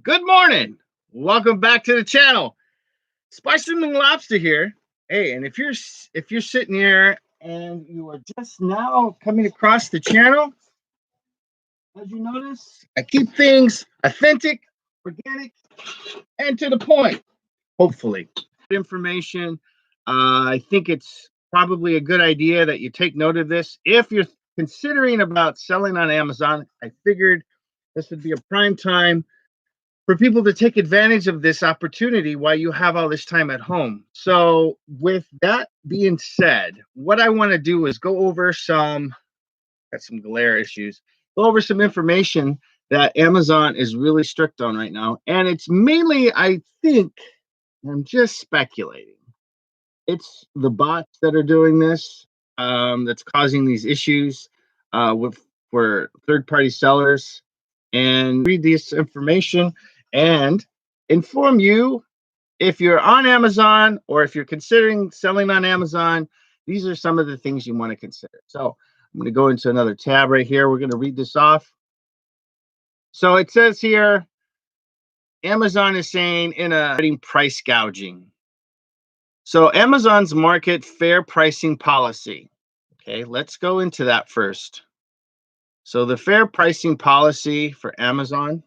Good morning. Welcome back to the channel. Sparkling Lobster here. Hey, and if you're sitting here and you are just now coming across the channel, as you notice, I keep things authentic, organic, and to the point. Hopefully, information. I think it's probably a good idea that you take note of this. If you're considering about selling on Amazon, I figured this would be a prime time for people to take advantage of this opportunity while you have all this time at home. So, with that being said, what I want to do is go over got some glare issues, go over some information that Amazon is really strict on right now. And it's mainly, I think, I'm just speculating, it's the bots that are doing this, that's causing these issues with for third-party sellers. And read this information and inform you if you're on Amazon or if you're considering selling on Amazon. These are some of the things you want to consider. So I'm going to go into another tab right here. We're going to read this off. So it says here, Amazon is saying in a price gouging. So Amazon's market fair pricing policy. Okay, let's go into that first. So the fair pricing policy for Amazon.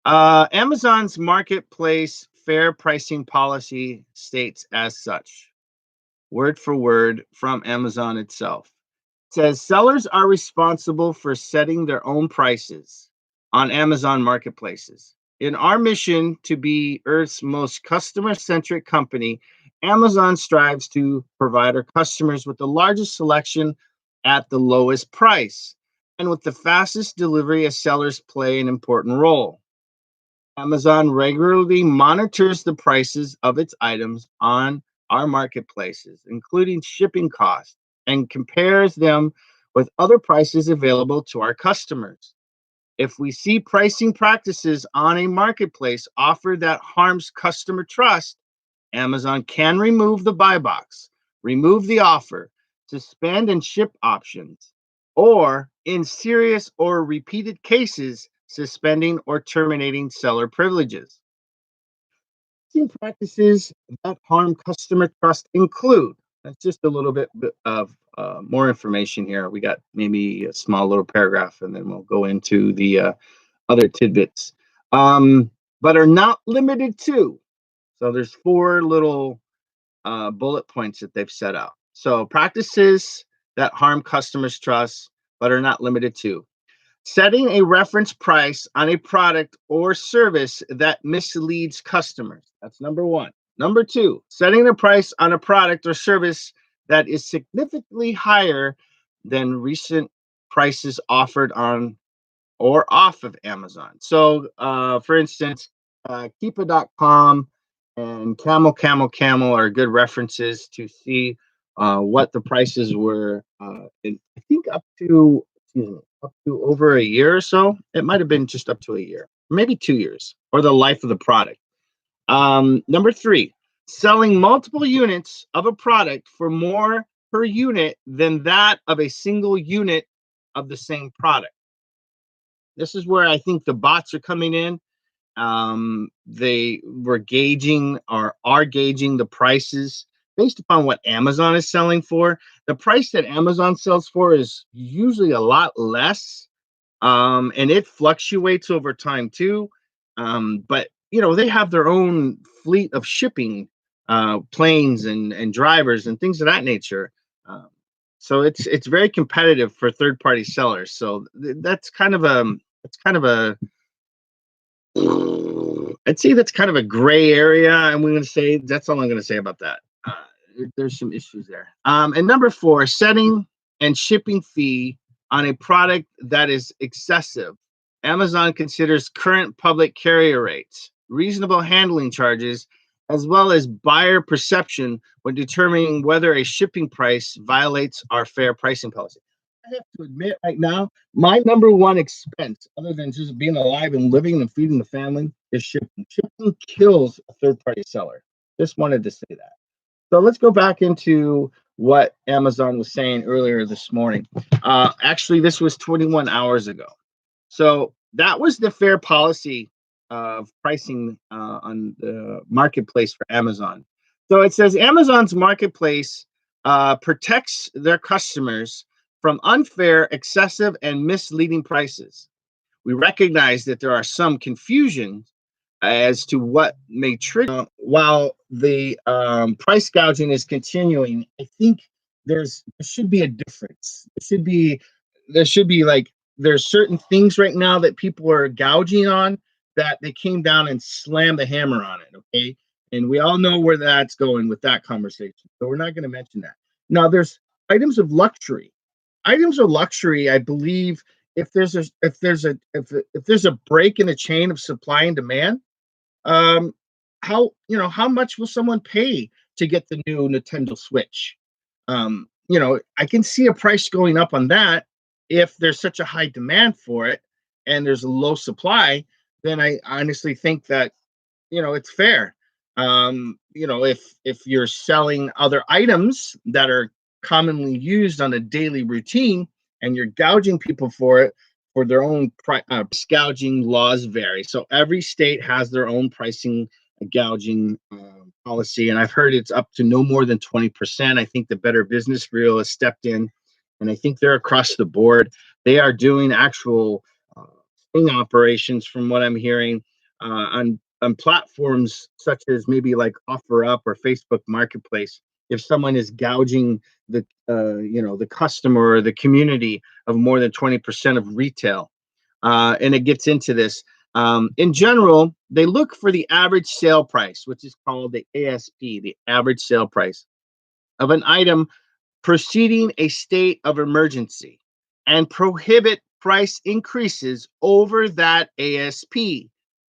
Amazon's marketplace fair pricing policy states as such, word for word from Amazon itself. It says sellers are responsible for setting their own prices on Amazon marketplaces. In our mission to be Earth's most customer-centric company, Amazon strives to provide our customers with the largest selection at the lowest price and with the fastest delivery as sellers play an important role. Amazon regularly monitors the prices of its items on our marketplaces, including shipping costs, and compares them with other prices available to our customers. If we see pricing practices on a marketplace offer that harms customer trust, Amazon can remove the buy box, remove the offer, suspend and ship options, or in serious or repeated cases, suspending or terminating seller privileges. Practices that harm customer trust include, that's just a little bit of more information here. We got maybe a small little paragraph, and then we'll go into the other tidbits, but are not limited to. So there's four little bullet points that they've set out. So practices that harm customers' trust, but are not limited to setting a reference price on a product or service that misleads customers. That's number one. Number two, setting a price on a product or service that is significantly higher than recent prices offered on or off of Amazon. So, for instance, Keepa.com and Camel are good references to see what the prices were. I think up to over a year or so. It might have been just up to a year, maybe 2 years, or the life of the product. Number three, selling multiple units of a product for more per unit than that of a single unit of the same product. This is where I think the bots are coming in. They were gauging or are gauging the prices based upon what Amazon is selling for. The price that Amazon sells for is usually a lot less, and it fluctuates over time too. But they have their own fleet of shipping planes and drivers and things of that nature. So it's very competitive for third party sellers. So that's kind of a I'd say that's kind of a gray area. I'm going to say that's all I'm going to say about that. There's some issues there. And number four, setting and shipping fee on a product that is excessive. Amazon considers current public carrier rates, reasonable handling charges, as well as buyer perception when determining whether a shipping price violates our fair pricing policy. I have to admit right now, my number one expense, other than just being alive and living and feeding the family, is shipping. Shipping kills a third-party seller. Just wanted to say that. So let's go back into what Amazon was saying earlier this morning. Actually, this was 21 hours ago. So That was the fair policy of pricing on the marketplace for Amazon. So it says Amazon's marketplace protects their customers from unfair, excessive, and misleading prices. We recognize that there are some confusion as to what may trigger. While the price gouging is continuing, I think there should be a difference. There should be like there's certain things right now that people are gouging on that they came down and slammed the hammer on it. Okay, and we all know where that's going with that conversation, so we're not going to mention that. Now there's items of luxury. Items of luxury, I believe, if there's a break in the chain of supply and demand, um, how much will someone pay to get the new Nintendo Switch? I can see a price going up on that if there's such a high demand for it and there's a low supply. Then I honestly think that it's fair. If you're selling other items that are commonly used on a daily routine and you're gouging people for it for their own gouging laws vary. So every state has their own pricing gouging policy, and I've heard it's up to no more than 20%. I think the Better Business Bureau has stepped in, and I think they're across the board. They are doing actual sting operations, from what I'm hearing, on platforms such as maybe like OfferUp or Facebook Marketplace. If someone is gouging the customer or the community of more than 20% of retail, and it gets into this. In general, they look for the average sale price, which is called the ASP, the average sale price of an item preceding a state of emergency, and prohibit price increases over that ASP,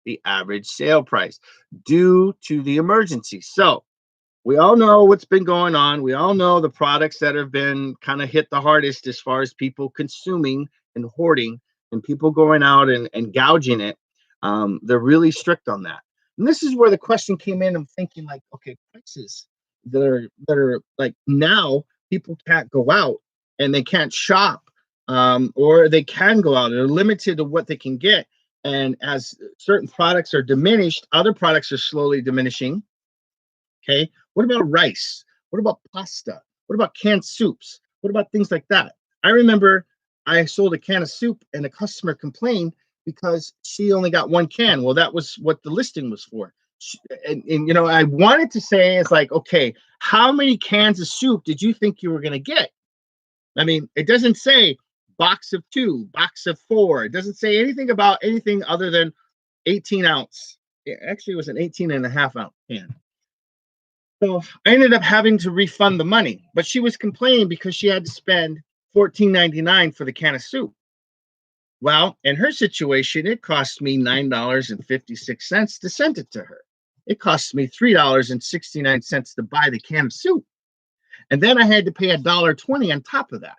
the average sale price, due to the emergency. So we all know what's been going on. We all know the products that have been kind of hit the hardest as far as people consuming and hoarding and people going out and gouging it. They're really strict on that. And this is where the question came in. I'm thinking like, okay, prices that are like now people can't go out and they can't shop, or they can go out. They're limited to what they can get. And as certain products are diminished, other products are slowly diminishing. Okay. What about rice? What about pasta? What about canned soups? What about things like that? I remember I sold a can of soup and a customer complained because she only got one can. Well, that was what the listing was for. And I wanted to say, it's like, okay, how many cans of soup did you think you were going to get? I mean, it doesn't say box of 2, box of 4. It doesn't say anything about anything other than 18 ounce. Actually, it was an 18 and a half ounce can. So I ended up having to refund the money, but she was complaining because she had to spend $14.99 for the can of soup. Well, in her situation, it cost me $9.56 to send it to her. It cost me $3.69 to buy the can of soup. And then I had to pay $1.20 on top of that.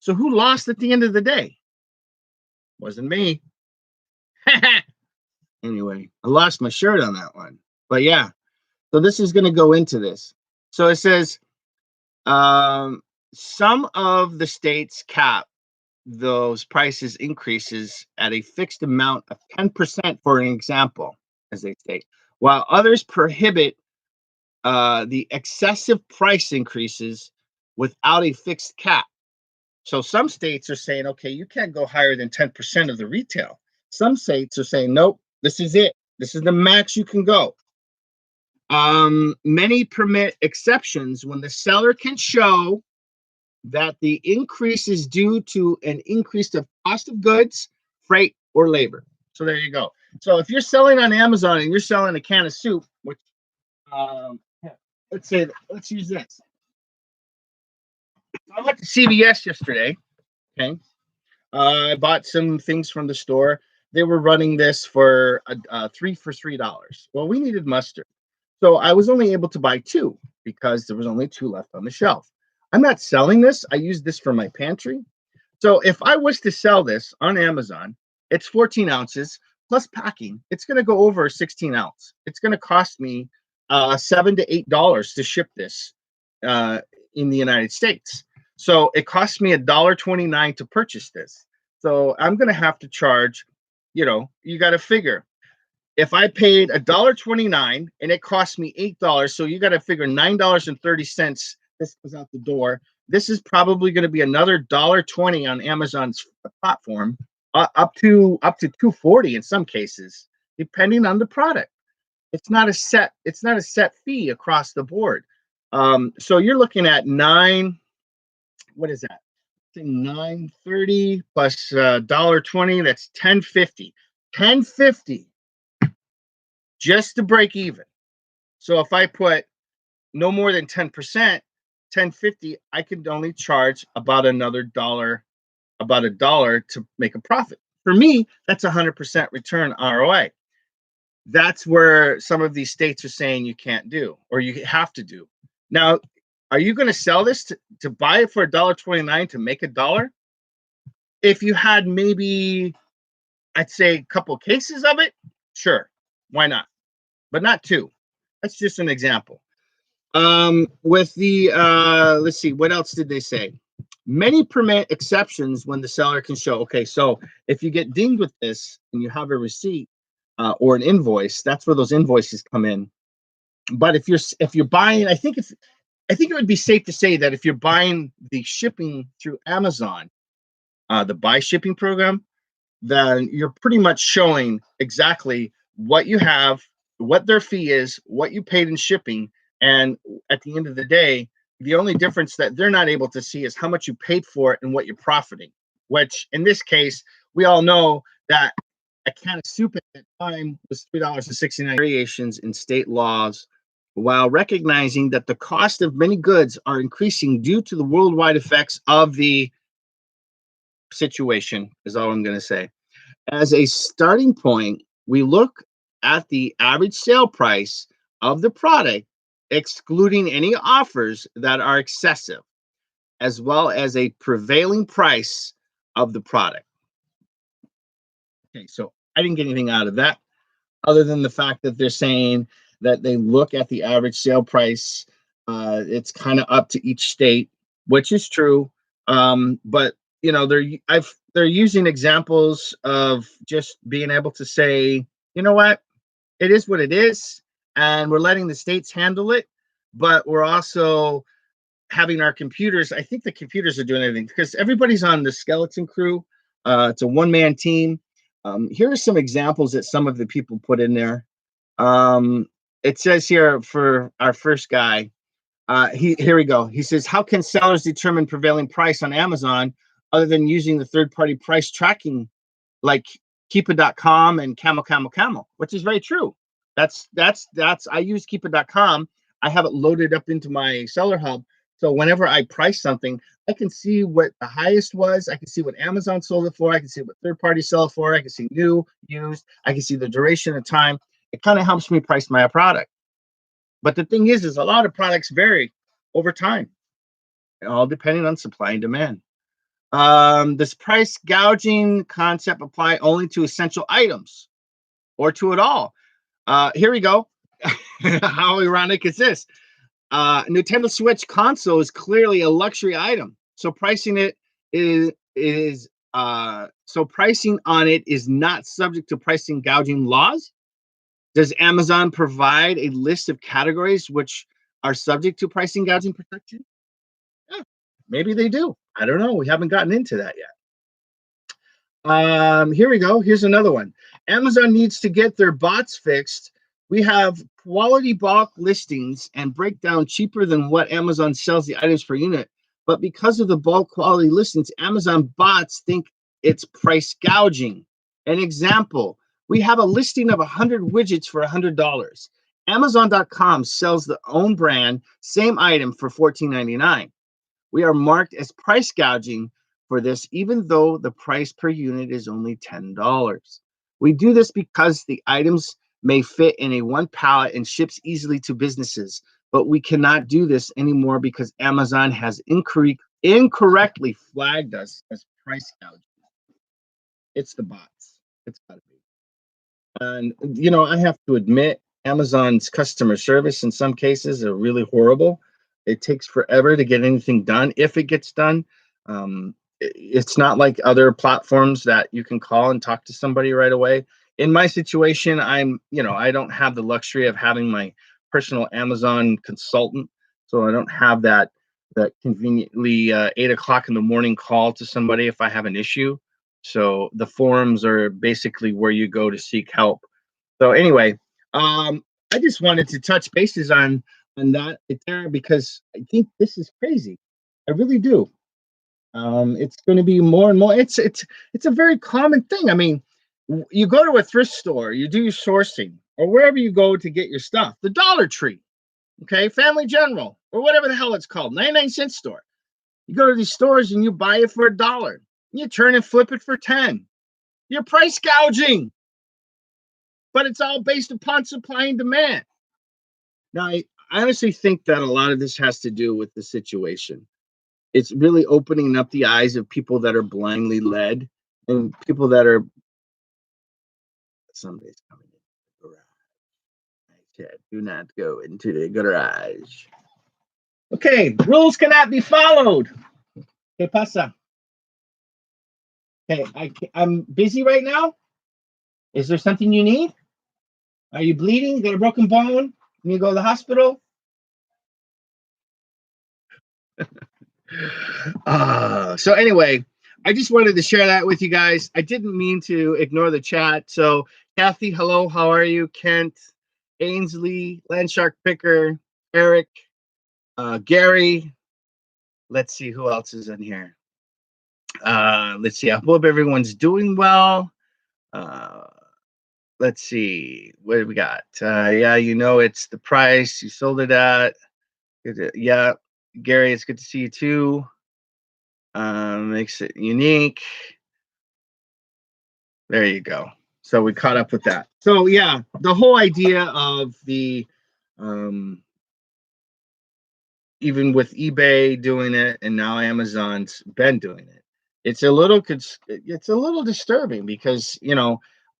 So who lost at the end of the day? Wasn't me. Anyway, I lost my shirt on that one. But yeah, so this is going to go into this. So it says some of the states cap those prices increases at a fixed amount of 10%, for an example, as they state, while others prohibit the excessive price increases without a fixed cap. So some states are saying, okay, you can't go higher than 10% of the retail. Some states are saying, nope, this is it. This is the max you can go. Many permit exceptions when the seller can show that the increase is due to an increase of cost of goods, freight, or labor. So there you go. So if you're selling on Amazon and you're selling a can of soup, which let's use this. I went to CVS yesterday. Okay, I bought some things from the store. They were running this for 3 for $3. Well, we needed mustard, so I was only able to buy 2 because there was only 2 left on the shelf. I'm not selling this. I use this for my pantry. So if I was to sell this on Amazon, it's 14 ounces plus packing. It's going to go over 16 ounce. It's going to cost me $7 to $8 to ship this in the United States. So it costs me $1.29 to purchase this. So I'm going to have to charge You got to figure if I paid $1.29 and it cost me $8, so you got to figure $9.30. This goes out the door. This is probably going to be another $1.20 on Amazon's platform, up to 240 in some cases, depending on the product. It's not a set fee across the board. So you're looking at what is that? 930 plus $1.20, that's 1050. 1050 just to break even. So if I put no more than 10%, 1050, I can only charge about another dollar, about $1 to make a profit. For me, that's 100% return ROI. That's where some of these states are saying you can't do, or you have to do. Now, are you going to sell this to buy it for $1.29 to make $1? If you had maybe, I'd say, a couple cases of it, sure, why not? But not two. That's just an example. With the let's see, what else did they say? Many permit exceptions when the seller can show. Okay, so if you get dinged with this and you have a receipt or an invoice, that's where those invoices come in. But if you're buying, I think it would be safe to say that if you're buying the shipping through Amazon, the buy shipping program, then you're pretty much showing exactly what you have, what their fee is, what you paid in shipping, and at the end of the day, the only difference that they're not able to see is how much you paid for it and what you're profiting, which in this case, we all know that a can of soup at that time was $3.69. Variations in state laws, while recognizing that the cost of many goods are increasing due to the worldwide effects of the situation, is all I'm going to say. As a starting point, we look at the average sale price of the product, excluding any offers that are excessive, as well as a prevailing price of the product. Okay, so I didn't get anything out of that other than the fact that they're saying that they look at the average sale price. It's kind of up to each state, which is true. But they're using examples of just being able to say, you know what, it is what it is, and we're letting the states handle it, but we're also having our computers. I think the computers are doing everything because everybody's on the skeleton crew. It's a one-man team. Here are some examples that some of the people put in there. It says here for our first guy, here we go. He says, how can sellers determine prevailing price on Amazon other than using the third-party price tracking like Keepa.com and Camel, which is very true. That's I use Keepa.com. I have it loaded up into my seller hub. So whenever I price something, I can see what the highest was. I can see what Amazon sold it for. I can see what third party sell it for. I can see new, used. I can see the duration of time. It kind of helps me price my product. But the thing is a lot of products vary over time, all depending on supply and demand. Does price gouging concept apply only to essential items or to it all? Here we go. How ironic is this? Nintendo Switch console is clearly a luxury item, so pricing it is pricing on it is not subject to pricing gouging laws. Does Amazon provide a list of categories which are subject to pricing gouging protection? Yeah, maybe they do. I don't know. We haven't gotten into that yet. Here we go. Here's another one. Amazon needs to get their bots fixed. We have quality bulk listings and breakdown cheaper than what Amazon sells the items per unit. But because of the bulk quality listings, Amazon bots think it's price gouging. An example, we have a listing of 100 widgets for $100. Amazon.com sells the own brand, same item for $14.99. We are marked as price gouging for this, even though the price per unit is only $10. We do this because the items may fit in a one pallet and ships easily to businesses, but we cannot do this anymore because Amazon has incorrectly flagged us as price gouging. It's the bots. It's gotta be. And I have to admit, Amazon's customer service in some cases are really horrible. It takes forever to get anything done. If it gets done, it's not like other platforms that you can call and talk to somebody right away. In my situation, I don't have the luxury of having my personal Amazon consultant, so I don't have that conveniently 8 o'clock in the morning call to somebody if I have an issue. So the forums are basically where you go to seek help. So anyway, I just wanted to touch bases on that right there because I think this is crazy. I really do. It's going to be more and more. It's a very common thing. I mean, you go to a thrift store, you do your sourcing, or wherever you go to get your stuff. The Dollar Tree, okay, Family General, or whatever the hell it's called, 99-cent store. You go to these stores and you buy it for $1. You turn and flip it for 10. You're price gouging, but it's all based upon supply and demand. Now, I honestly think that a lot of this has to do with the situation. It's really opening up the eyes of people that are blindly led and people that are somebody's coming in the garage. I said, do not go into the garage. Okay, rules cannot be followed. ¿Qué pasa? Okay, I'm busy right now. Is there something you need? Are you bleeding? Got a broken bone? Need to go to the hospital? So anyway, I just wanted to share that with you guys. I didn't mean to ignore the chat. So Kathy, hello, how are you? Kent, Ainsley, Landshark Picker, Eric, Gary. Let's see who else is in here. Let's see. I hope everyone's doing well. Let's see. What do we got? Yeah, it's the price you sold it at. Yeah, Gary, it's good to see you too. Makes it unique. There you go. So we caught up with that. So yeah, the whole idea of the even with eBay doing it and now Amazon's been doing it, it's a little disturbing because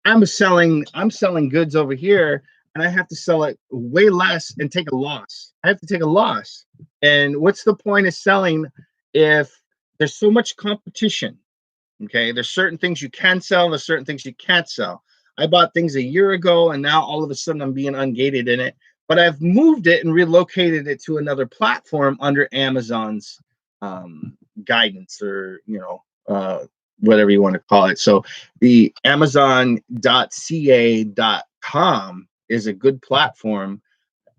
I'm selling goods over here and I have to sell it way less and take a loss. I have to take a loss. And what's the point of selling if there's so much competition? Okay, there's certain things you can sell, and there's certain things you can't sell. I bought things a year ago, and now all of a sudden I'm being ungated in it. But I've moved it and relocated it to another platform under Amazon's guidance, or whatever you want to call it. So the Amazon.ca.com is a good platform,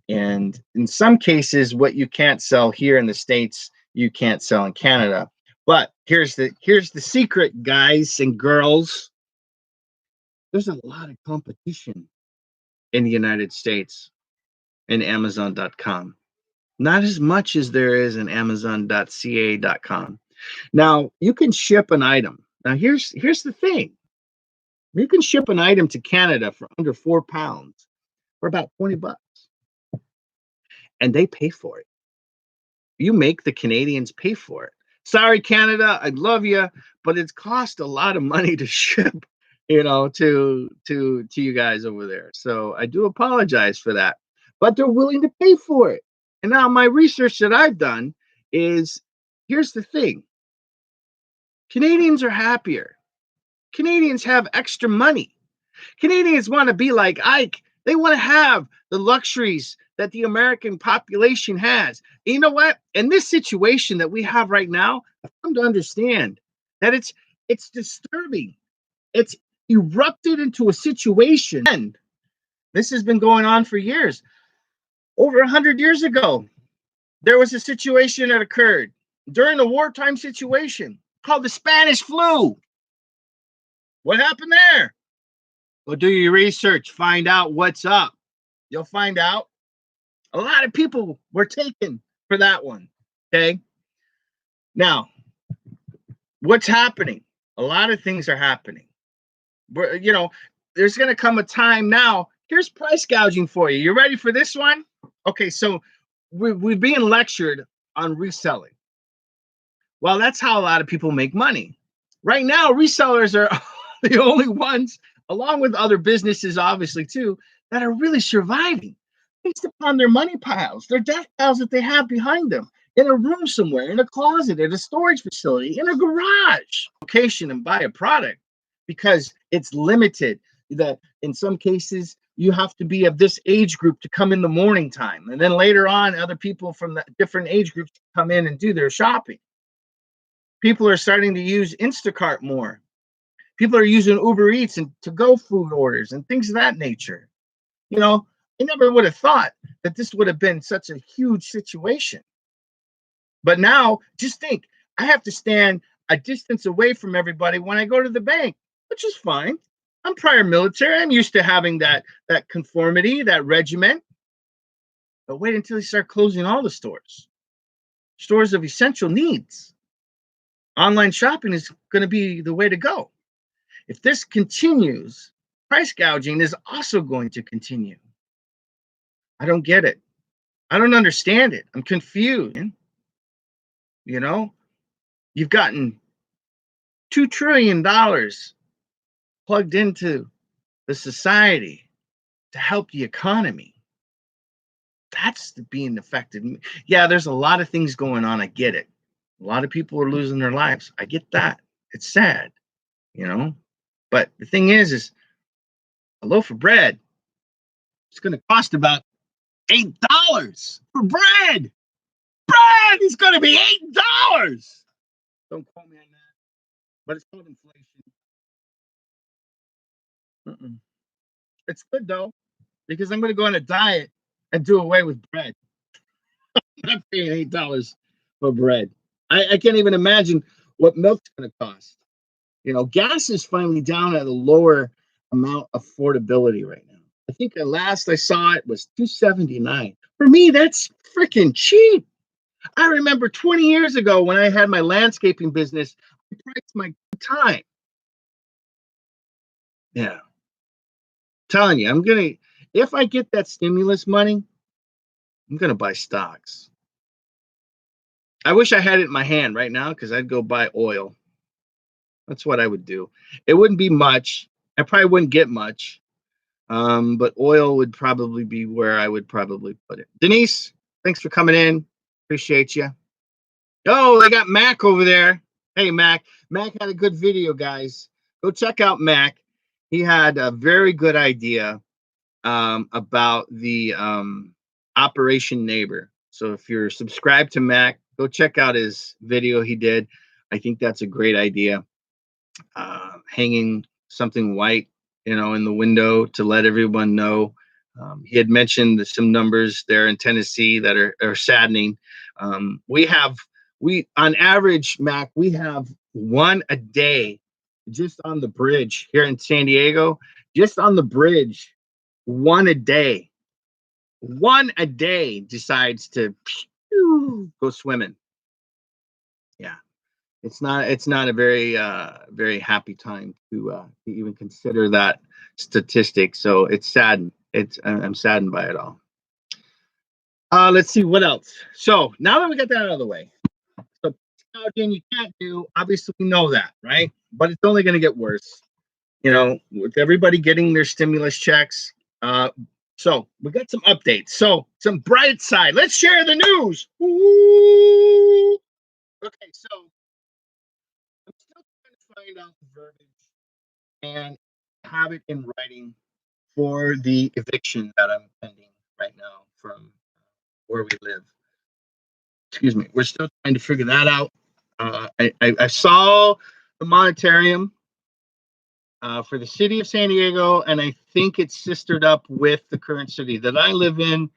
and in some cases, what you can't sell here in the States, you can't sell in Canada. But here's the secret, guys and girls. There's a lot of competition in the United States in Amazon.com. Not as much as there is in Amazon.ca.com. Now, you can ship an item. Now, here's the thing. You can ship an item to Canada for under 4 pounds for about $20. And they pay for it. You make the Canadians pay for it. Sorry, Canada, I love you, but it's cost a lot of money to ship, to you guys over there. So I do apologize for that, but they're willing to pay for it. And now my research that I've done is, here's the thing. Canadians are happier. Canadians have extra money. Canadians want to be like Ike. They want to have the luxuries that the American population has. And you know what? In this situation that we have right now, I've come to understand that it's disturbing. It's erupted into a situation. And this has been going on for years. Over 100 years ago, there was a situation that occurred during a wartime situation called the Spanish flu. What happened there? Go do your research. Find out what's up. You'll find out. A lot of people were taken for that one. Okay. Now, what's happening? A lot of things are happening. There's going to come a time now. Here's price gouging for you. You ready for this one? Okay. So we're being lectured on reselling. Well, that's how a lot of people make money. Right now, resellers are the only ones, along with other businesses, obviously, too, that are really surviving based upon their money piles, their debt piles that they have behind them. in a room somewhere, in a closet, at a storage facility, in a garage location and buy a product because it's limited. That in some cases you have to be of this age group to come in the morning time, and then later on other people from the different age groups come in and do their shopping. People are starting to use Instacart more. People are using Uber Eats and to-go food orders and things of that nature. You know, I never would have thought that this would have been such a huge situation. But now, just think, I have to stand a distance away from everybody when I go to the bank, which is fine. I'm prior military. I'm used to having that conformity, that regiment. But wait until they start closing all the stores of essential needs. Online shopping is going to be the way to go. If this continues, price gouging is also going to continue. I don't get it. I don't understand it. I'm confused. You know, you've gotten $2 trillion plugged into the society to help the economy. That's being affected. Yeah, there's a lot of things going on. I get it. A lot of people are losing their lives. I get that. It's sad, you know. But the thing is a loaf of bread, it's going to cost about $8 for bread. Bread is going to be $8. Don't quote me on that. But it's called inflation. It's good though, because I'm going to go on a diet and do away with bread. I'm not paying $8 for bread. I can't even imagine what milk's going to cost. You know, gas is finally down at a lower amount affordability right now. I think the last I saw it was $2.79. For me, that's freaking cheap. I remember 20 years ago when I had my landscaping business, I priced my time. Yeah. Telling you, if I get that stimulus money, I'm gonna buy stocks. I wish I had it in my hand right now because I'd go buy oil. That's what I would do. It wouldn't be much. I probably wouldn't get much. But oil would probably be where I would probably put it. Denise, thanks for coming in. Appreciate you. Oh, they got Mac over there. Hey, Mac. Mac had a good video, guys. Go check out Mac. He had a very good idea about the Operation Neighbor. So if you're subscribed to Mac, go check out his video he did. I think that's a great idea. Hanging something white, in the window to let everyone know. He had mentioned some numbers there in Tennessee that are saddening. We on average, Mac, we have one a day just on the bridge here in San Diego, just on the bridge, one a day decides to go swimming. Yeah. It's not a very happy time to even consider that statistic. So it's saddened. I'm saddened by it all. Let's see what else. So now that we got that out of the way, so again, you can't do. Obviously, we know that, right? But it's only going to get worse. With everybody getting their stimulus checks. So we got some updates. So some bright side. Let's share the news. Ooh. Okay, so I'm still trying to find out the verbiage and have it in writing for the eviction that I'm pending right now from where we live. Excuse me. We're still trying to figure that out. I saw the monetarium for the city of San Diego, and I think it's sistered up with the current city that I live in.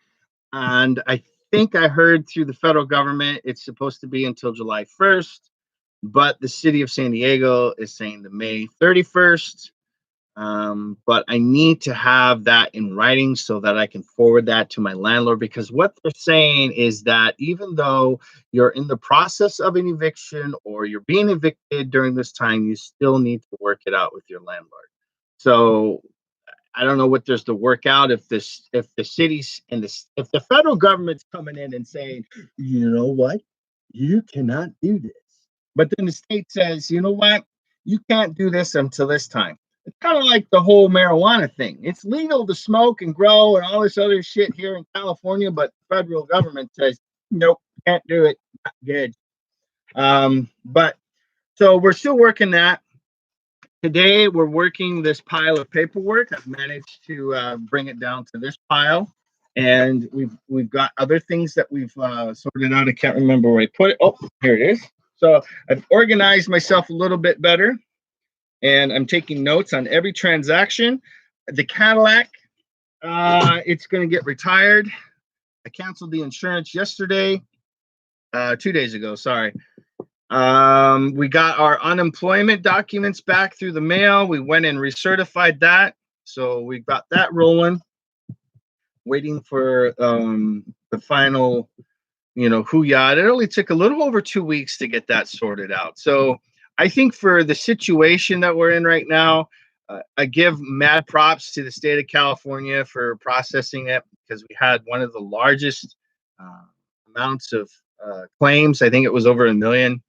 And I think I heard through the federal government it's supposed to be until July 1st. But the city of San Diego is saying the May 31st. But I need to have that in writing so that I can forward that to my landlord, because what they're saying is that even though you're in the process of an eviction or you're being evicted during this time, you still need to work it out with your landlord. So I don't know what there's to work out if the cities and if the federal government's coming in and saying, you know what, you cannot do this. But then the state says, you know what, you can't do this until this time. It's kind of like the whole marijuana thing. It's legal to smoke and grow and all this other shit here in California, but the federal government says, nope, Can't do it. Not good. But so we're still working that. Today we're working this pile of paperwork. I've managed to bring it down to this pile, and we've got other things that we've sorted out. I can't remember where I put it. Oh, here it is. So I've organized myself a little bit better, and I'm taking notes on every transaction. The Cadillac, it's going to get retired. I canceled the insurance yesterday, 2 days ago. Sorry. We got our unemployment documents back through the mail. We went and recertified that. So we got that rolling, waiting for the final, hoo-yah. It only took a little over 2 weeks to get that sorted out. So I think for the situation that we're in right now, I give mad props to the state of California for processing it, because we had one of the largest amounts of claims. I think it was over 1 million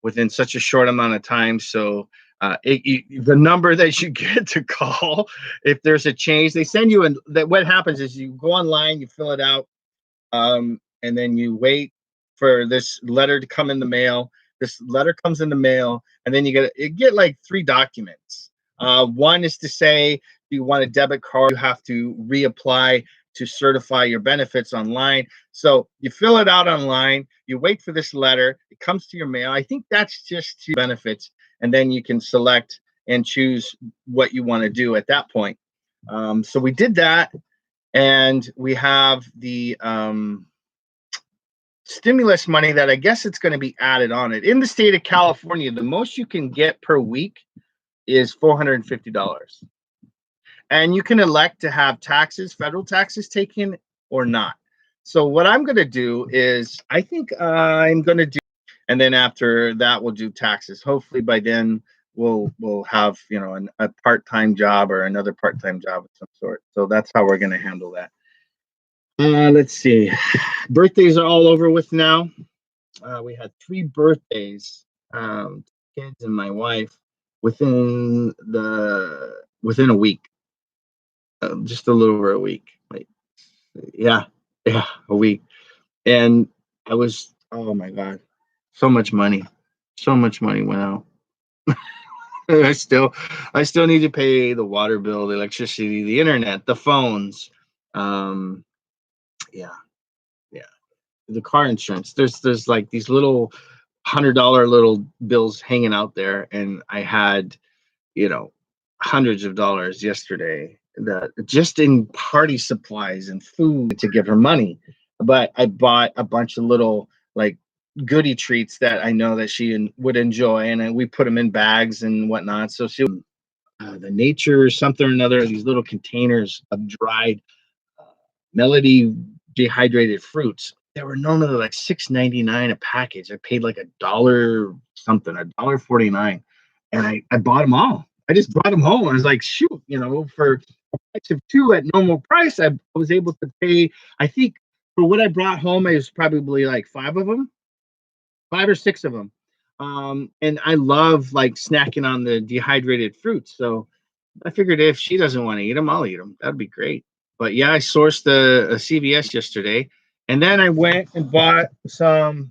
within such a short amount of time. So the number that you get to call if there's a change, they send you that. What happens is you go online, you fill it out, and then you wait for this letter to come in the mail. This letter comes in the mail, and then you get like 3 documents. One is to say, if you want a debit card, you have to reapply to certify your benefits online. So you fill it out online, you wait for this letter, it comes to your mail. I think that's just to benefits, and then you can select and choose what you want to do at that point. So we did that, and we have the stimulus money that I guess it's going to be added on it. In the state of California, the most you can get per week is $450. And you can elect to have federal taxes taken or not. So what I'm going to do is, I think I'm going to do, and then after that we'll do taxes. Hopefully by then we'll have, a part-time job or another part-time job of some sort. So that's how we're going to handle that. Let's see. Birthdays are all over with now. We had 3 birthdays, kids and my wife, within a week. Just a little over a week. Like, yeah, a week. And oh my God, so much money went out. I still need to pay the water bill, the electricity, the internet, the phones. Yeah, the car insurance. There's like these little $100 little bills hanging out there, and I had, hundreds of dollars yesterday, that just in party supplies and food to give her money. But I bought a bunch of little like goodie treats that I know that she would enjoy, and we put them in bags and whatnot. So the nature something or another, these little containers of dried Melody dehydrated fruits. They were normally like $6.99 a package. I paid like $1 something, $1.49, and I bought them all. I just brought them home. I was like, shoot, for a price of 2 at normal price, I was able to pay. I think for what I brought home, it was probably like 5 of them, 5 or 6 of them. And I love like snacking on the dehydrated fruits. So I figured if she doesn't want to eat them, I'll eat them. That'd be great. But yeah, I sourced a CVS yesterday, and then I went and bought some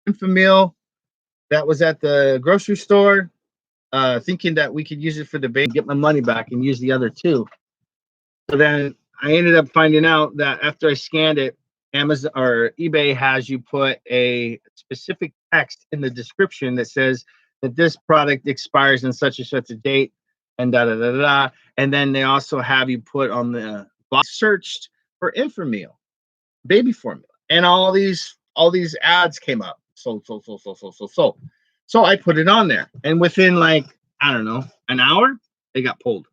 Infamil that was at the grocery store, thinking that we could use it for the baby, get my money back, and use the other 2. So then I ended up finding out that after I scanned it, Amazon or eBay has you put a specific text in the description that says that this product expires in such and such a date, and da da da da. And then they also have you put on the box searched for Infamil, baby formula, and all these ads came up. So I put it on there, and within like, I don't know, an hour, they got pulled.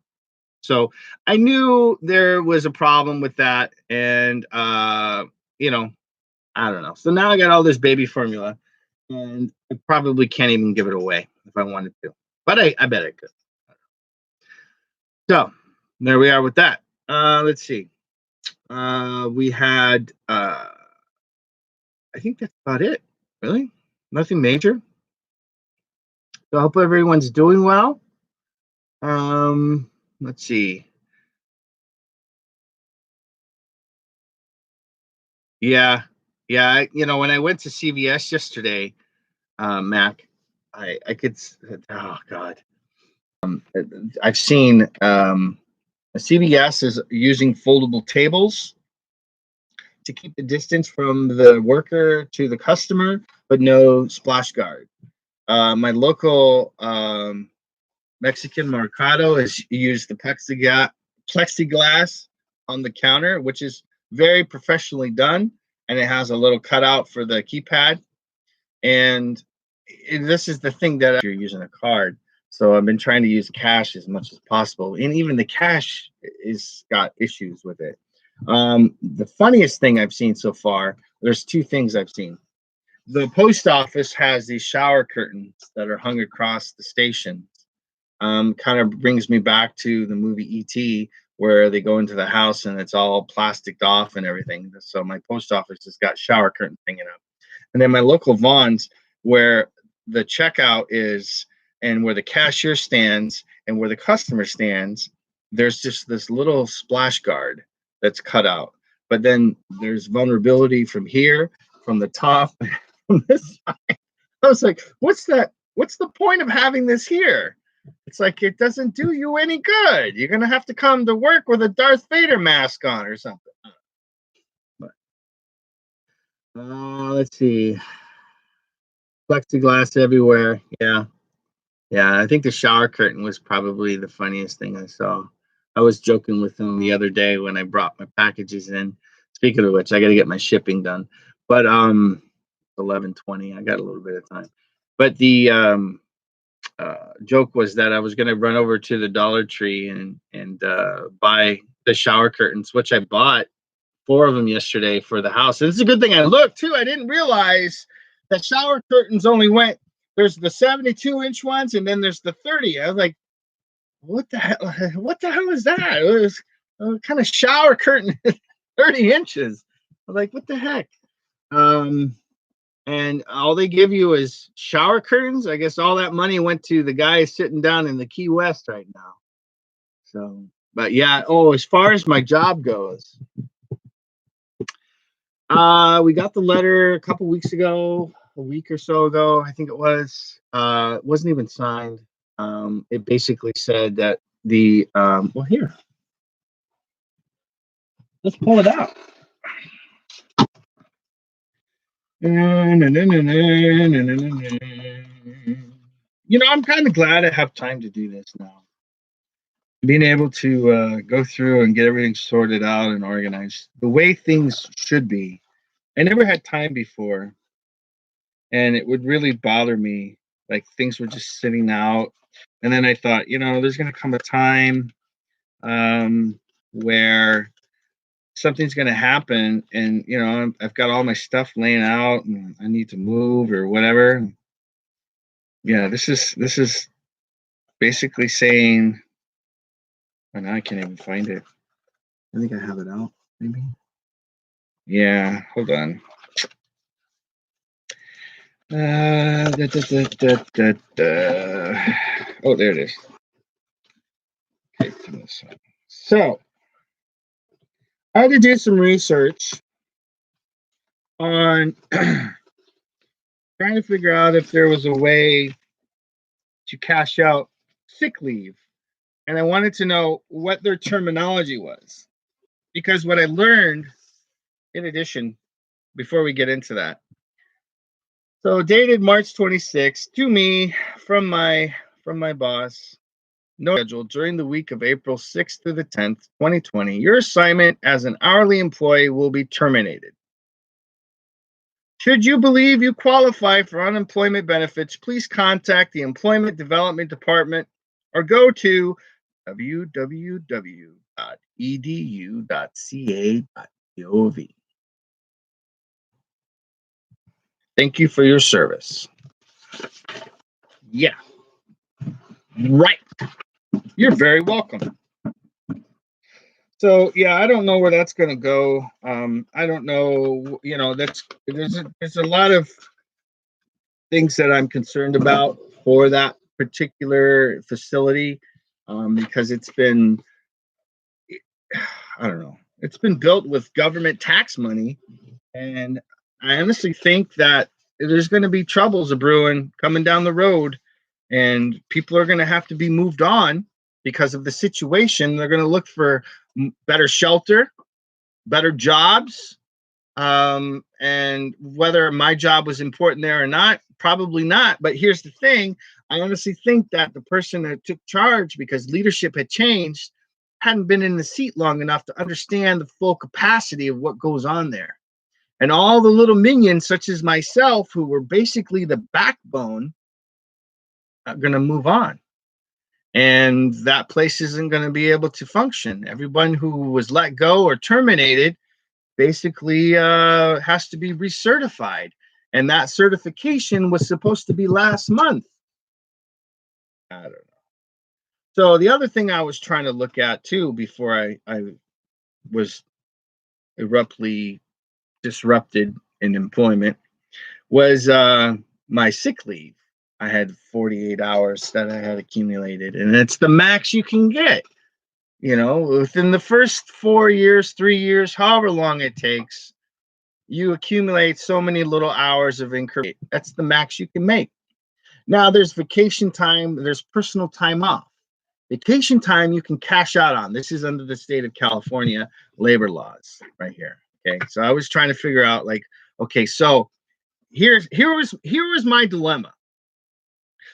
So I knew there was a problem with that, and I don't know. So now I got all this baby formula, and I probably can't even give it away if I wanted to, but I bet I could. So there we are with that. Let's see. We had I think that's about it. Really, nothing major. So I hope everyone's doing well. Let's see. Yeah, Yeah, when I went to CVS yesterday, Mac, I could. Oh God, I've seen CVS is using foldable tables to keep the distance from the worker to the customer, but no splash guard. My local Mexican Mercado has used the plexiglass on the counter, which is very professionally done, and it has a little cutout for the keypad. And this is the thing that you're using a card. So I've been trying to use cash as much as possible, and even the cash is got issues with it. The funniest thing I've seen so far, there's two things I've seen. The post office has these shower curtains that are hung across the station. Kind of brings me back to the movie E.T., where they go into the house and it's all plasticed off and everything. So my post office has got shower curtains hanging up. And then my local Vaughn's, where the checkout is and where the cashier stands and where the customer stands, there's just this little splash guard that's cut out. But then there's vulnerability from here, from the top, from this side. I was like, what's that? What's the point of having this here? It's like it doesn't do you any good. You're gonna have to come to work with a Darth Vader mask on or something. But let's see. Plexiglass everywhere. Yeah. Yeah. I think the shower curtain was probably the funniest thing I saw. I was joking with him the other day when I brought my packages in. Speaking of which, I got to get my shipping done. But 11:20. I got a little bit of time. But the joke was that I was going to run over to the Dollar Tree and buy the shower curtains, which I bought 4 of them yesterday for the house. And it's a good thing I looked too. I didn't realize that shower curtains only went. There's the 72-inch ones, and then there's the 30. I was like, what the hell? What the hell is that? It was kind of shower curtain, 30 inches. I was like, what the heck? And all they give you is shower curtains. I guess all that money went to the guy sitting down in the Key West right now. So, but yeah. Oh, as far as my job goes, we got the letter a couple weeks ago, a week or so ago, I think it was. It wasn't even signed. It basically said that the well, here, let's pull it out. I'm kind of glad I have time to do this now. Being able to go through and get everything sorted out and organized the way things should be. I never had time before, and it would really bother me. Like things were just sitting out, and then I thought, there's going to come a time where something's going to happen, and I've got all my stuff laying out, and I need to move or whatever. Yeah, this is basically saying, and I can't even find it. I think I have it out, maybe. Yeah, hold on. Oh, there it is. Okay, so I had to do some research on trying to figure out if there was a way to cash out sick leave. And I wanted to know what their terminology was. Because what I learned, in addition, before we get into that, so dated March 26th to me from my boss, no schedule during the week of April 6th to the 10th, 2020. Your assignment as an hourly employee will be terminated. Should you believe you qualify for unemployment benefits, please contact the Employment Development Department or go to www.edu.ca.gov. Thank you for your service. Yeah. Right. You're very welcome. So yeah, I don't know where that's going to go. I don't know. There's a lot of things that I'm concerned about for that particular facility, because it's been, I don't know, it's been built with government tax money, and I honestly think that there's going to be troubles a brewing coming down the road, and people are going to have to be moved on because of the situation. They're going to look for better shelter, better jobs, and whether my job was important there or not, probably not. But here's the thing: I honestly think that the person that took charge, because leadership had changed, hadn't been in the seat long enough to understand the full capacity of what goes on there. And all the little minions, such as myself, who were basically the backbone, are going to move on. And that place isn't going to be able to function. Everyone who was let go or terminated basically has to be recertified. And that certification was supposed to be last month. I don't know. So the other thing I was trying to look at too before I was abruptly disrupted in employment was my sick leave. I had 48 hours that I had accumulated, and it's the max you can get. You know, within the first 4 years, 3 years, however long it takes, you accumulate so many little hours of increment. That's the max you can make. Now, there's vacation time, there's personal time off. Vacation time you can cash out on. This is under the state of California labor laws right here. Okay, so I was trying to figure out, like, okay, so here was my dilemma.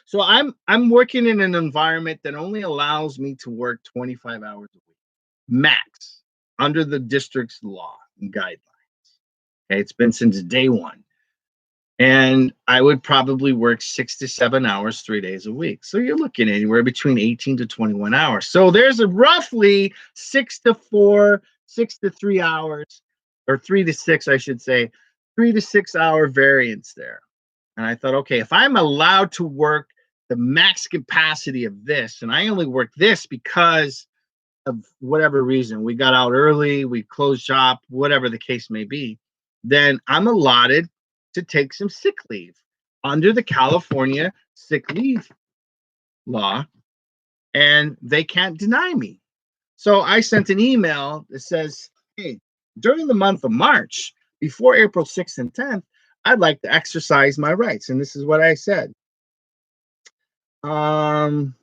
So I'm working in an environment that only allows me to work 25 hours a week, max, under the district's law and guidelines. Okay, it's been since day one. And I would probably work 6 to 7 hours, 3 days a week. So you're looking anywhere between 18 to 21 hours. So there's a roughly 6 to 4, 6 to 3 hours, or 3 to 6, I should say, 3 to 6 hour variance there. And I thought, okay, if I'm allowed to work the max capacity of this, and I only work this because of whatever reason, we got out early, we closed shop, whatever the case may be, then I'm allotted to take some sick leave under the California sick leave law, and they can't deny me. So I sent an email that says, hey, during the month of March, before April 6th and 10th, I'd like to exercise my rights. And this is what I said. Blasey,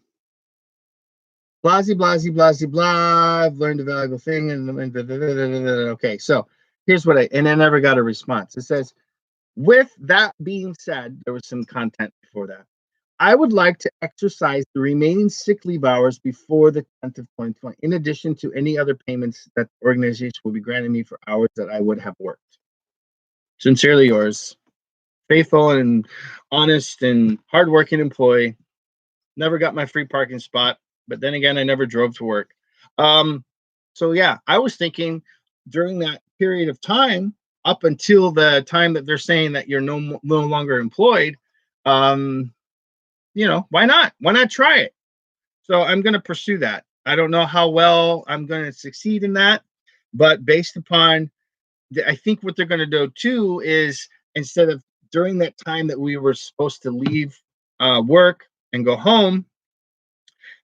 blasey, blasey, blah. I've learned a valuable thing. And okay, so here's what and I never got a response. It says, with that being said, there was some content before that. I would like to exercise the remaining sick leave hours before the 10th of 2020, in addition to any other payments that the organization will be granting me for hours that I would have worked. Sincerely yours, faithful and honest and hardworking employee. Never got my free parking spot, but then again, I never drove to work. So yeah, I was thinking during that period of time, up until the time that they're saying that you're no longer employed, why not? Why not try it? So I'm going to pursue that. I don't know how well I'm going to succeed in that, but based upon, I think what they're going to do too is, instead of during that time that we were supposed to leave work and go home,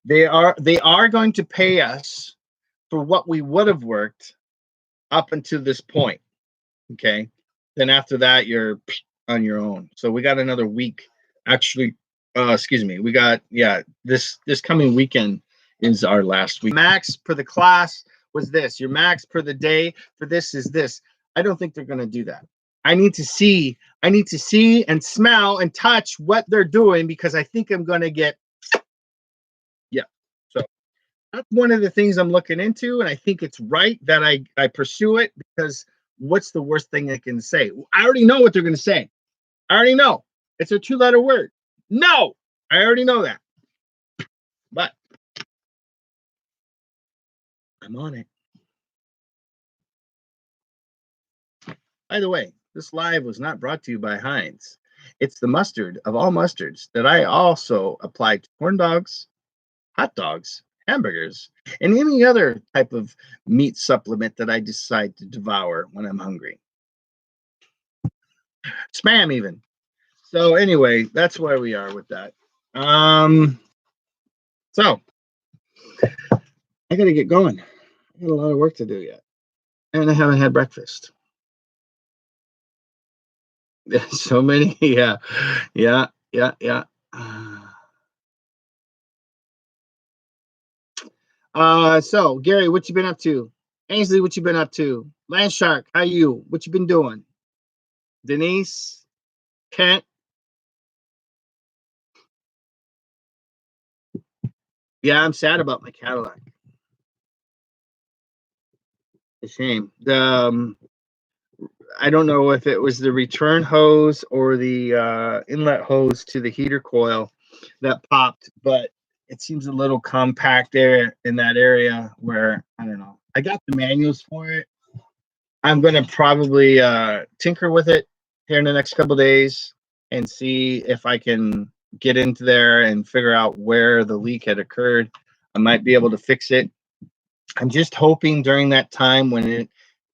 they are going to pay us for what we would have worked up until this point. Okay. Then after that, you're on your own. So we got another week. Actually, excuse me. We got, this coming weekend is our last week. Max per the class was this. Your max per the day for this is this. I don't think they're going to do that. I need to see and smell and touch what they're doing, because I think I'm going to get, so that's one of the things I'm looking into, and I think it's right that I pursue it, because what's the worst thing they can say? I already know what they're going to say. I already know. It's a 2-letter word. No, I already know that. But I'm on it. By the way, this live was not brought to you by Heinz. It's the mustard of all mustards that I also apply to corn dogs, hot dogs, hamburgers, and any other type of meat supplement that I decide to devour when I'm hungry. Spam even. So anyway, that's where we are with that. So I gotta get going. I got a lot of work to do yet, and I haven't had breakfast. So many. Yeah, yeah, yeah, yeah. So Gary, what you been up to? Ainsley, what you been up to? Landshark, how you? What you been doing? Denise, Kent. Yeah, I'm sad about my Cadillac. A shame. I don't know if it was the return hose or the inlet hose to the heater coil that popped, but it seems a little compact there in that area where I don't know. I got the manuals for it. I'm gonna probably tinker with it here in the next couple days and see if I can get into there and figure out where the leak had occurred. I might be able to fix it. I'm just hoping during that time when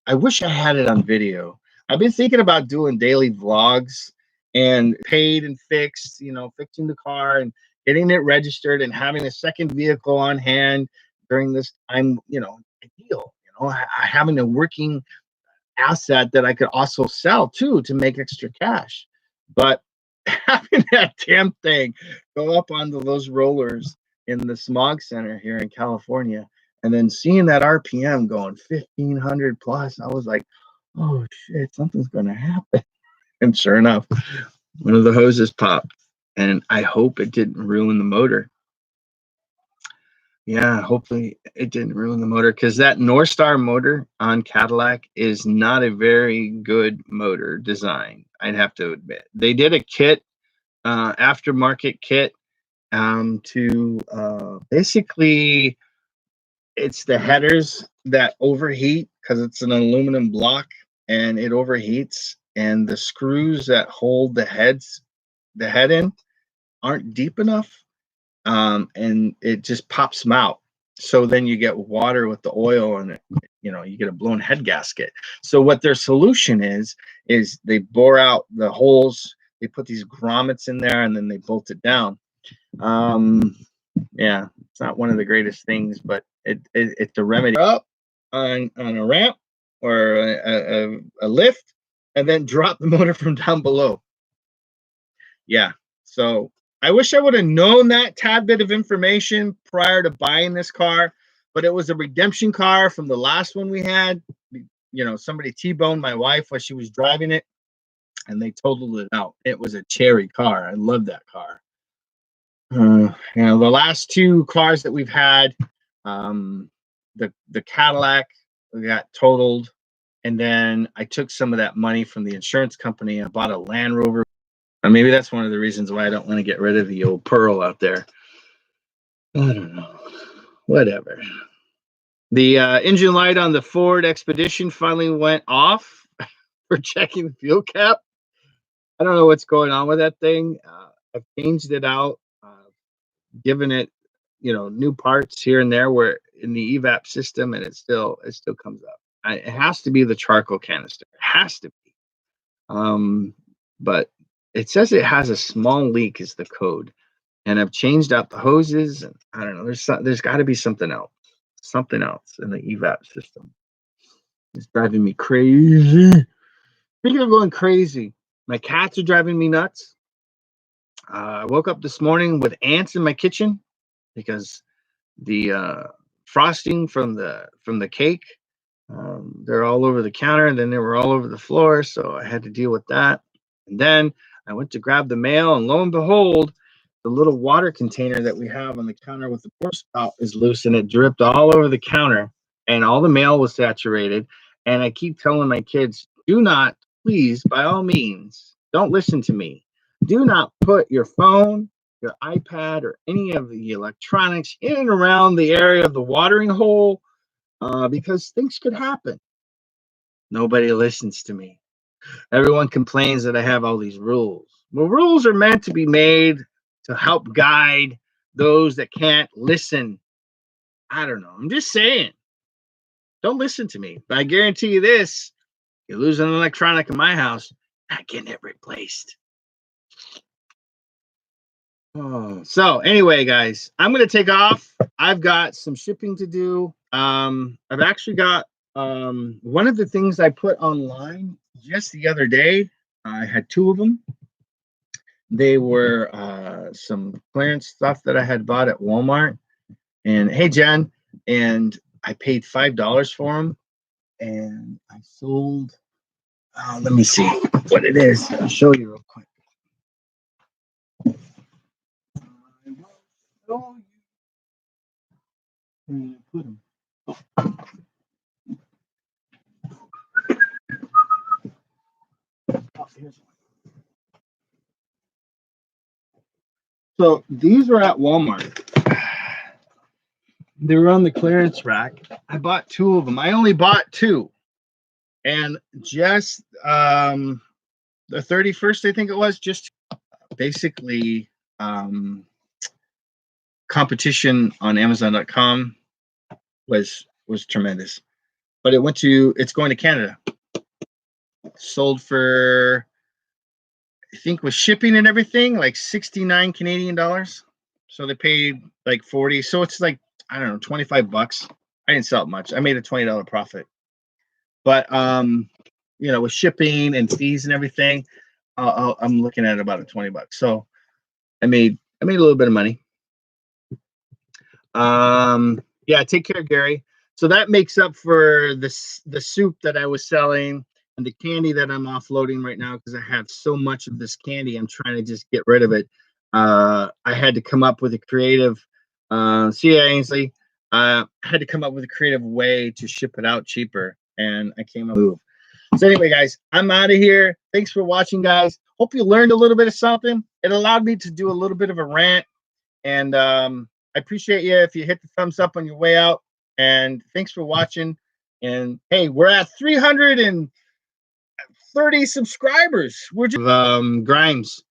I wish I had it on video. I've been thinking about doing daily vlogs and paid and fixed, fixing the car and getting it registered and having a second vehicle on hand during this time, ideal, having a working asset that I could also sell too to make extra cash. But having that damn thing go up onto those rollers in the smog center here in California and then seeing that RPM going 1500 plus, I was like, oh shit, something's going to happen. And sure enough, one of the hoses popped. And I hope it didn't ruin the motor. Yeah, hopefully it didn't ruin the motor because that North Star motor on Cadillac is not a very good motor design. I'd have to admit. They did a kit, aftermarket kit, to basically it's the headers that overheat because it's an aluminum block and it overheats, and the screws that hold the head in aren't deep enough, and it just pops them out. So then you get water with the oil, and you get a blown head gasket. So what their solution is they bore out the holes, they put these grommets in there, and then they bolt it down. Yeah, it's not one of the greatest things, but it's a remedy up on a ramp or a lift, and then drop the motor from down below. Yeah. So I wish I would have known that tad bit of information prior to buying this car, but it was a redemption car from the last one we had. Somebody T-boned my wife while she was driving it, and they totaled it out. It was a cherry car. I love that car. The last two cars that we've had, the Cadillac got totaled, and then I took some of that money from the insurance company. I bought a Land Rover. And maybe that's one of the reasons why I don't want to get rid of the old Pearl out there. I don't know. Whatever. The engine light on the Ford Expedition finally went off for checking the fuel cap. I don't know what's going on with that thing. I've changed it out, given it, new parts here and there where in the evap system, and it still comes up. It has to be the charcoal canister. It has to be. But it says it has a small leak is the code, and I've changed out the hoses, and I don't know. There's got to be something else in the evap system. It's driving me crazy. Speaking of going crazy, my cats are driving me nuts. I woke up this morning with ants in my kitchen because the frosting from the cake, they're all over the counter, and then they were all over the floor, so I had to deal with that. And then I went to grab the mail, and lo and behold, the little water container that we have on the counter with the pour spout is loose, and it dripped all over the counter, and all the mail was saturated. And I keep telling my kids, do not, please, by all means, don't listen to me. Do not put your phone, your iPad, or any of the electronics in and around the area of the watering hole, because things could happen. Nobody listens to me. Everyone complains that I have all these rules. Well, rules are meant to be made to help guide those that can't listen. I don't know. I'm just saying. Don't listen to me. But I guarantee you this: you lose an electronic in my house, not getting it replaced. Oh, so anyway, guys, I'm gonna take off. I've got some shipping to do. I've actually got one of the things I put online just the other day. I had 2 of them. They were some clearance stuff that I had bought at Walmart. And hey, Jen, and I paid $5 for them, and I sold. Let me see what it is. I'll show you real quick. I will show you. Where did I put them? Oh, here's one. So these were at Walmart. They were on the clearance rack. I bought 2 of them. I only bought 2. And just the 31st, I think it was, just basically competition on Amazon.com was tremendous. But it's going to Canada. Sold for, I think with shipping and everything, like 69 Canadian dollars. So they paid like 40. So it's like, I don't know, 25 bucks. I didn't sell it much. I made a $20 profit. But you know, with shipping and fees and everything, I'm looking at about a 20 bucks. So I made a little bit of money. Yeah, take care, Gary. So that makes up for the soup that I was selling and the candy that I'm offloading right now because I have so much of this candy. I'm trying to just get rid of it. I had to come up with a creative. See ya, Ainsley. I had to come up with a creative way to ship it out cheaper, and I came up with. So anyway, guys, I'm out of here. Thanks for watching, guys. Hope you learned a little bit of something. It allowed me to do a little bit of a rant, and I appreciate you if you hit the thumbs up on your way out. And thanks for watching. And hey, we're at 330 subscribers. We're just Grimes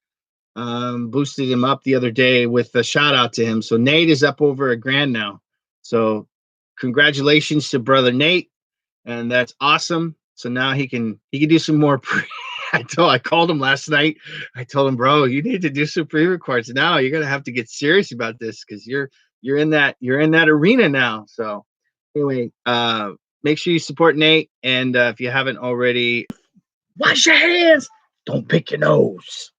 boosted him up the other day with a shout out to him. So Nate is up over $1,000 now. So congratulations to brother Nate, and that's awesome. So now he can do some more. I called him last night. I told him, bro, you need to do some pre-records now. You're gonna have to get serious about this because you're in that arena now. So anyway, make sure you support Nate, and if you haven't already, wash your hands. Don't pick your nose.